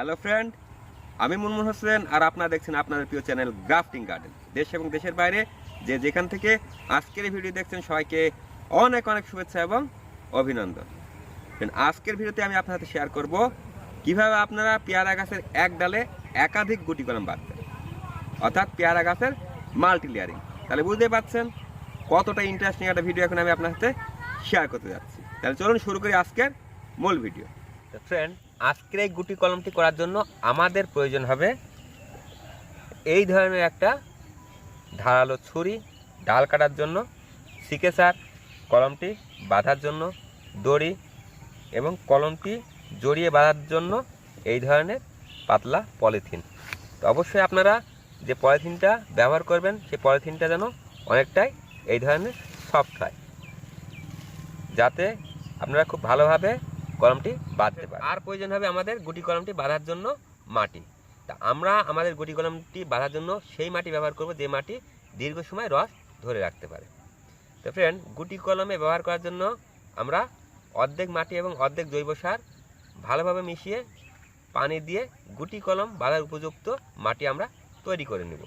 Hello friend, আমি মুনমুন হোসেন আর আপনারা দেখছেন আপনাদের প্রিয় চ্যানেল গ্রাফটিং গার্ডেন। দেশ এবং দেশের বাইরে যে যেখান থেকে আজকের এই ভিডিও দেখছেন সবাইকে অনেক অনেক শুভেচ্ছা এবং অভিনন্দন। আজকের ভিডিওতে আমি আপনার সাথে শেয়ার করব কিভাবে আপনারা পেয়ারা গাছের এক ডালে একাধিক গুটি কলম বাঁধবেন, অর্থাৎ পেয়ারা গাছের মাল্টি লেয়ারিং। তাহলে বুঝতে পারছেন কতটা ইন্টারেস্টিং একটা ভিডিও এখন আমি আপনার সাথে শেয়ার করতে যাচ্ছি। তাহলে চলুন শুরু করি আজকের মূল ভিডিও। ফ্রেন্ড, আজকের এই গুটি কলমটি করার জন্য আমাদের প্রয়োজন হবে এই ধরনের একটা ধারালো ছুরি, ডাল কাটার জন্য সিকেসার, কলমটি বাঁধার জন্য দড়ি এবং কলমটি জড়িয়ে বাঁধার জন্য এই ধরনের পাতলা পলিথিন। তো অবশ্যই আপনারা যে পলিথিনটা ব্যবহার করবেন সেই পলিথিনটা যেন অনেকটাই এই ধরনের সফট হয়, যাতে আপনারা খুব ভালোভাবে কলমটি বাঁধতে পারেন। আর প্রয়োজন হবে আমাদের গুটি কলমটি বাঁধার জন্য মাটি। তা আমরা আমাদের গুটি কলমটি বাঁধার জন্য সেই মাটি ব্যবহার করব যে মাটি দীর্ঘ সময় রস ধরে রাখতে পারে। তো ফ্রেন্ড, গুটি কলমে ব্যবহার করার জন্য আমরা অর্ধেক মাটি এবং অর্ধেক জৈব সার ভালোভাবে মিশিয়ে পানি দিয়ে গুটি কলম বাঁধার উপযুক্ত মাটি আমরা তৈরি করে নেব।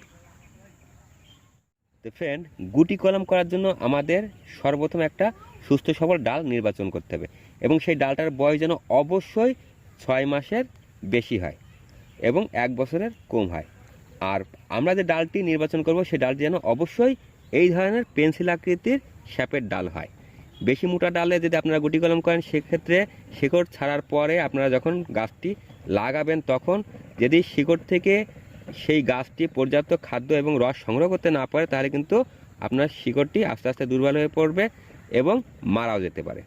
তো ফ্রেন্ড, গুটি কলম করার জন্য আমাদের সর্বপ্রথম একটা সুস্থ সবল ডাল নির্বাচন করতে হবে এবং সেই ডালটার বয়স যেন অবশ্যই 6 মাসের বেশি হয় এবং 1 বছরের কম হয়। আর আমরা যে ডালটি নির্বাচন করব সেই ডালটি যেন অবশ্যই এই ধরনের পেন্সিল আকৃতির শ্যাপের ডাল হয়। বেশি মোটা ডালে যদি আপনারা গুটি কলম করেন সেক্ষেত্রে শিকড় ছাড়ার পরে আপনারা যখন গাছটি লাগাবেন তখন যদি শিকড় থেকে সেই গাছটি পর্যাপ্ত খাদ্য এবং রস সংগ্রহ করতে না পারে তাহলে কিন্তু আপনার শিকড়টি আস্তে আস্তে দুর্বল হয়ে পড়বে এবং মারাও যেতে পারে।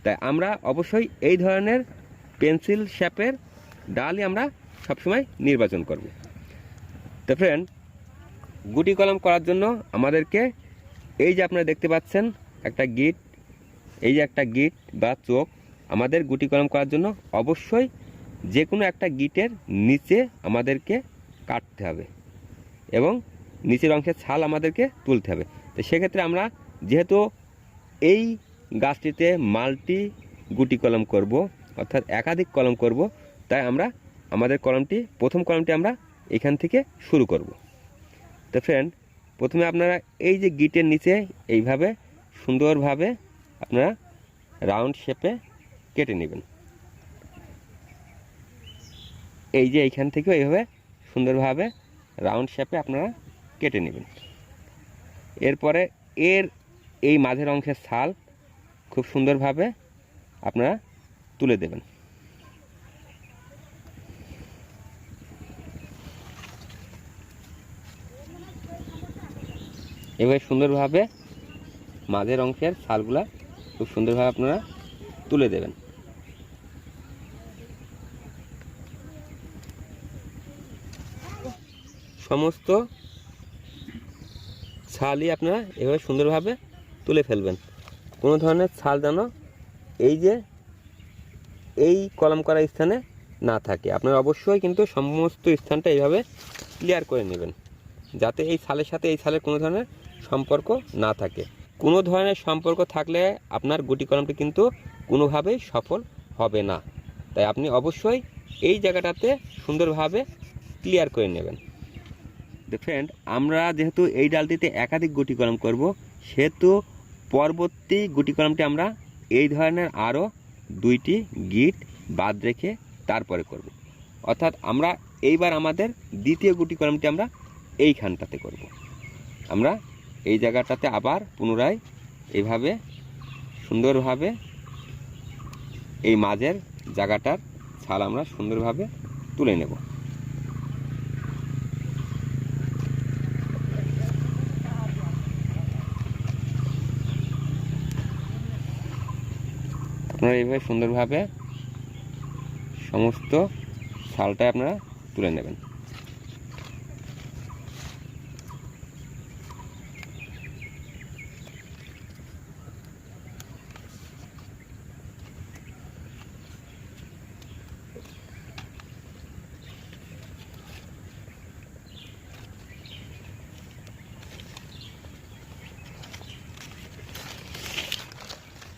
তাই আমরা অবশ্যই এই ধরনের পেন্সিল শ্যাপের ডালই আমরা সবসময় নির্বাচন করব। তো ফ্রেন্ড, গুটি কলম করার জন্য আমাদেরকে এই যে আপনারা দেখতে পাচ্ছেন একটা গিট, এই যে একটা গিট বা চোখ আমাদের গুটি কলম করার জন্য অবশ্যই যে কোনো একটা গিটের নিচে আমাদেরকে কাটতে হবে এবং নিচের অংশের ছাল আমাদেরকে তুলতে হবে। তো সেক্ষেত্রে আমরা যেহেতু এই গাছটিতে মাল্টি গুটি কলম করব, অর্থাৎ একাধিক কলম করব, তাই আমরা আমাদের প্রথম কলমটি আমরা এখান থেকে শুরু করব। তো ফ্রেন্ড, প্রথমে আপনারা এই যে গিটের নিচে এইভাবে সুন্দরভাবে আপনারা রাউন্ড শেপে কেটে নেবেন। এই যে এইখান থেকেও এইভাবে সুন্দরভাবে রাউন্ড শেপে আপনারা কেটে নেবেন। এরপরে এই মাঝের অংশের ছাল খুব সুন্দরভাবে আপনারা তুলে দেবেন। এভাবে সুন্দরভাবে মাঝের অংশের ছালগুলা খুব সুন্দরভাবে আপনারা তুলে দেবেন। সমস্ত ছালই আপনারা এভাবে সুন্দরভাবে তুলে ফেলবেন। কোনো ধরনের ছাল যেন এই কলম করা স্থানে না থাকে। আপনারা অবশ্যই কিন্তু সমস্ত স্থানটা এইভাবে ক্লিয়ার করে নেবেন, যাতে এই ছালের সাথে এই ছালের কোনো ধরনের সম্পর্ক না থাকে। কোনো ধরনের সম্পর্ক থাকলে আপনার গুটি কলমটি কিন্তু কোনোভাবেই সফল হবে না। তাই আপনি অবশ্যই এই জায়গাটাতে সুন্দরভাবে ক্লিয়ার করে নেবেন। ফ্রেন্ড, আমরা যেহেতু এই ডালটিতে একাধিক গুটি কলম করব সেহেতু পরবর্তী গুটি কলমটি আমরা এই ধরনের আরও 2টি গিট বাদ রেখে তারপরে করব। অর্থাৎ আমরা এইবার আমাদের দ্বিতীয় গুটি কলমটি আমরা এইখানটাতে করব। আমরা এই জায়গাটাতে আবার পুনরায় এইভাবে সুন্দরভাবে এই মাঝের জায়গাটার ছাল আমরা সুন্দরভাবে তুলে নেব। আপনারা এইভাবে সুন্দরভাবে সমস্ত ছালটা আপনারা তুলে নেবেন।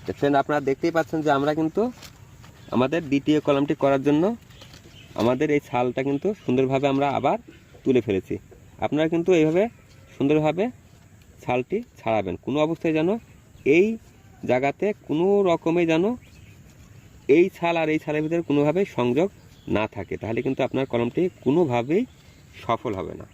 দেখছেন, আপনারা দেখতেই পাচ্ছেন যে আমরা কিন্তু আমাদের দ্বিতীয় কলমটি করার জন্য আমাদের এই ছালটা কিন্তু সুন্দরভাবে আমরা আবার তুলে ফেলেছি। আপনারা কিন্তু এইভাবে সুন্দরভাবে ছালটি ছাড়াবেন। কোনো অবস্থায় যেন এই জায়গাতে কোনো রকমে যেন এই ছাল আর এই ছালের ভিতরে কোনোভাবেই সংযোগ না থাকে, তাহলে কিন্তু আপনার কলমটি কোনোভাবেই সফল হবে না।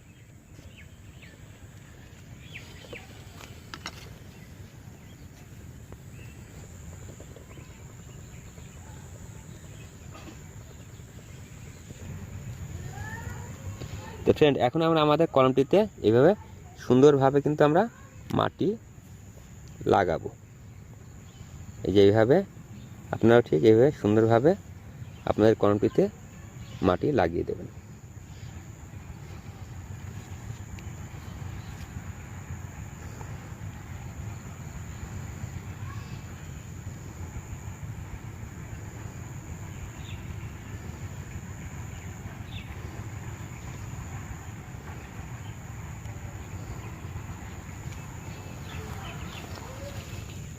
তো ফ্রেন্ড, এখন আমরা আমাদের কলমটিতে এইভাবে সুন্দরভাবে কিন্তু আমরা মাটি লাগাবো। এই যে এইভাবে আপনারাও ঠিক এইভাবে সুন্দরভাবে আপনাদের কলমটিতে মাটি লাগিয়ে দেবেন।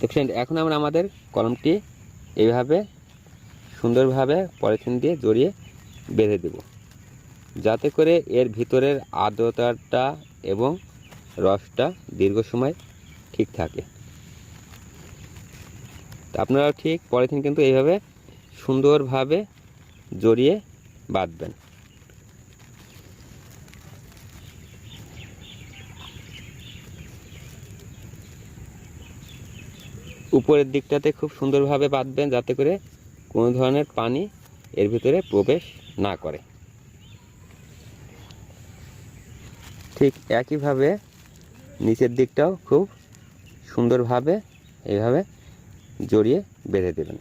তো ফ্রেন্ড, এখন আমরা আমাদের কলমটি এইভাবে সুন্দরভাবে পলিথিন দিয়ে জড়িয়ে বেঁধে দেব, যাতে করে এর ভিতরের আর্দ্রতাটা এবং রসটা দীর্ঘ সময় ঠিক থাকে। তো আপনারা ঠিক পলিথিন কিন্তু এইভাবে সুন্দরভাবে জড়িয়ে বাঁধবেন। উপরের দিকটাতে খুব সুন্দরভাবে বাঁধবেন, যাতে করে কোনো ধরনের পানি এর ভিতরে প্রবেশ না করে। ঠিক একইভাবে নিচের দিকটাও খুব সুন্দরভাবে এইভাবে জড়িয়ে বেঁধে দেবেন।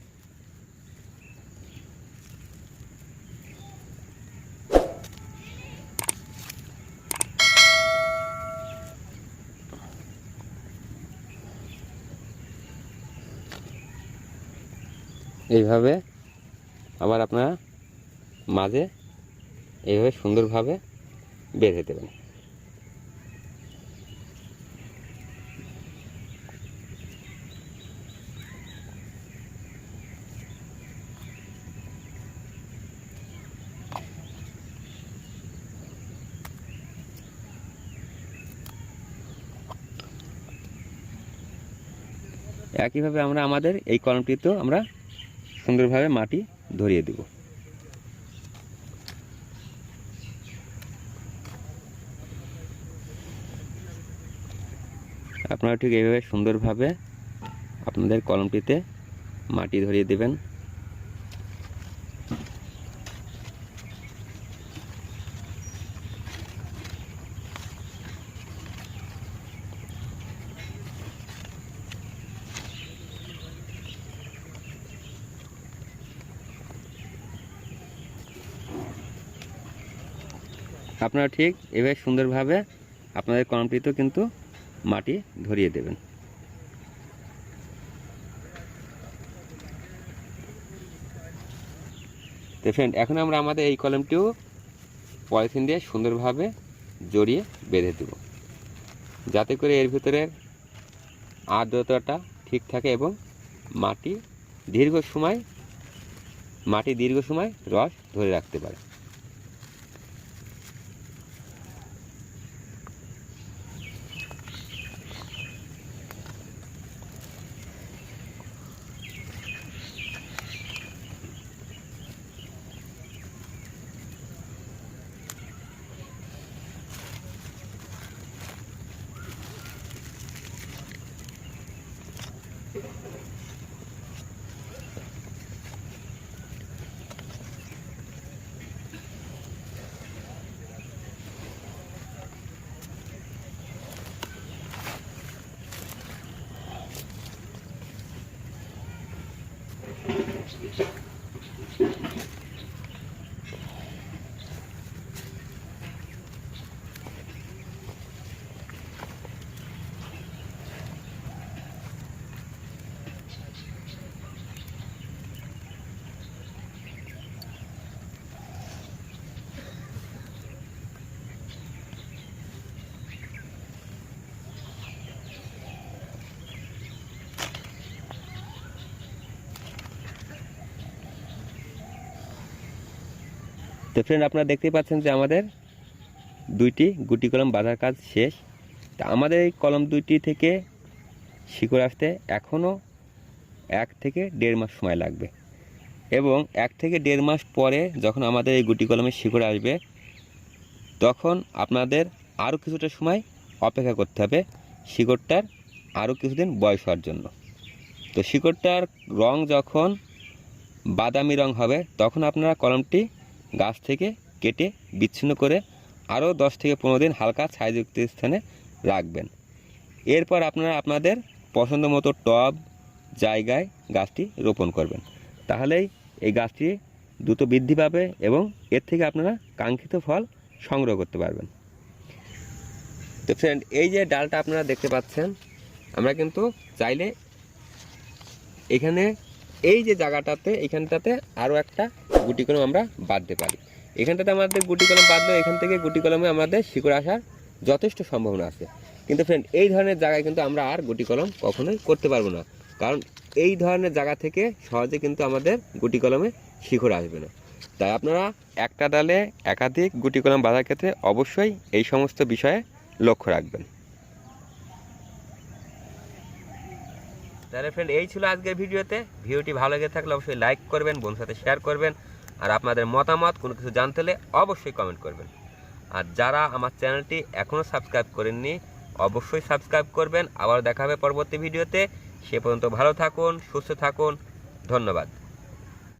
এইভাবে আবার আপনারা মাঝে এইভাবে সুন্দরভাবে বেঁধে দেবেন। একইভাবে আমরা আমাদের এই কলমটিতেও আমরা সুন্দরভাবে মাটি ধরিয়ে দেব। আপনারা ঠিক এইভাবে সুন্দরভাবে আপনাদের কলমটিতে মাটি ধরিয়ে দেবেন। আপনারা ঠিক এভাবে সুন্দরভাবে আপনাদের কলমটিতেও কিন্তু মাটি ধরিয়ে দেবেন। তো ফ্রেন্ড, এখন আমরা আমাদের এই কলমটিও পলিথিন দিয়ে সুন্দরভাবে জড়িয়ে বেঁধে দেব, যাতে করে এর ভিতরে আর্দ্রতাটা ঠিক থাকে এবং মাটি দীর্ঘ সময় রস ধরে রাখতে পারে। তো ফ্রেন্ড, আপনারা দেখতেই পাচ্ছেন যে আমাদের দুইটি গুটি কলম বাঁধার কাজ শেষ। তা আমাদের এই কলম দুইটি থেকে শিকড় আসতে এখনও 1 থেকে 1.5 মাস সময় লাগবে, এবং 1 থেকে 1.5 মাস পরে যখন আমাদের এই গুটি কলমের শিকড় আসবে, তখন আপনাদের আরও কিছুটা সময় অপেক্ষা করতে হবে শিকড়টার আরও কিছুদিন বয়স হওয়ার জন্য। তো শিকড়টার রং যখন বাদামি রং হবে, তখন আপনারা কলমটি গাছ থেকে কেটে বিচ্ছিন্ন করে আরও 10 থেকে 15 দিন হালকা ছায়াযুক্ত স্থানে রাখবেন। এরপর আপনারা আপনাদের পছন্দ মতো টব জায়গায় গাছটি রোপণ করবেন। তাহলেই এই গাছটি দ্রুত বৃদ্ধি পাবে এবং এর থেকে আপনারা কাঙ্ক্ষিত ফল সংগ্রহ করতে পারবেন। তো ফ্রেন্ড, এই যে ডালটা আপনারা দেখতে পাচ্ছেন, আমরা কিন্তু চাইলে এখানে এই যে জায়গাটাতে এইখানটাতে আরও একটা গুটি কলম আমরা বাঁধতে পারি। এখানটাতে আমাদের গুটি কলম বাঁধলেও এখান থেকে গুটি কলমে আমাদের শিকড় আসার যথেষ্ট সম্ভাবনা আছে। কিন্তু ফ্রেন্ড, এই ধরনের জায়গায় কিন্তু আমরা আর গুটি কলম কখনোই করতে পারবো না, কারণ এই ধরনের জায়গা থেকে সহজে কিন্তু আমাদের গুটি কলমে শিকড় আসবে না। তাই আপনারা একটা ডালে একাধিক গুটি কলম বাঁধার ক্ষেত্রে অবশ্যই এই সমস্ত বিষয়ে লক্ষ্য রাখবেন। তাহলে ফ্রেন্ড, এই ছিল আজকের ভিডিওতে। ভিডিওটি ভালো লেগে থাকলে অবশ্যই লাইক করবেন, বন্ধুর সাথে শেয়ার করবেন, আর আপনাদের মতামত কোনো কিছু জানতে হলে অবশ্যই কমেন্ট করবেন। আর যারা আমার চ্যানেলটি এখনও সাবস্ক্রাইব করেননি, অবশ্যই সাবস্ক্রাইব করবেন। আবার দেখা হবে পরবর্তী ভিডিওতে। সে পর্যন্ত ভালো থাকুন, সুস্থ থাকুন। ধন্যবাদ।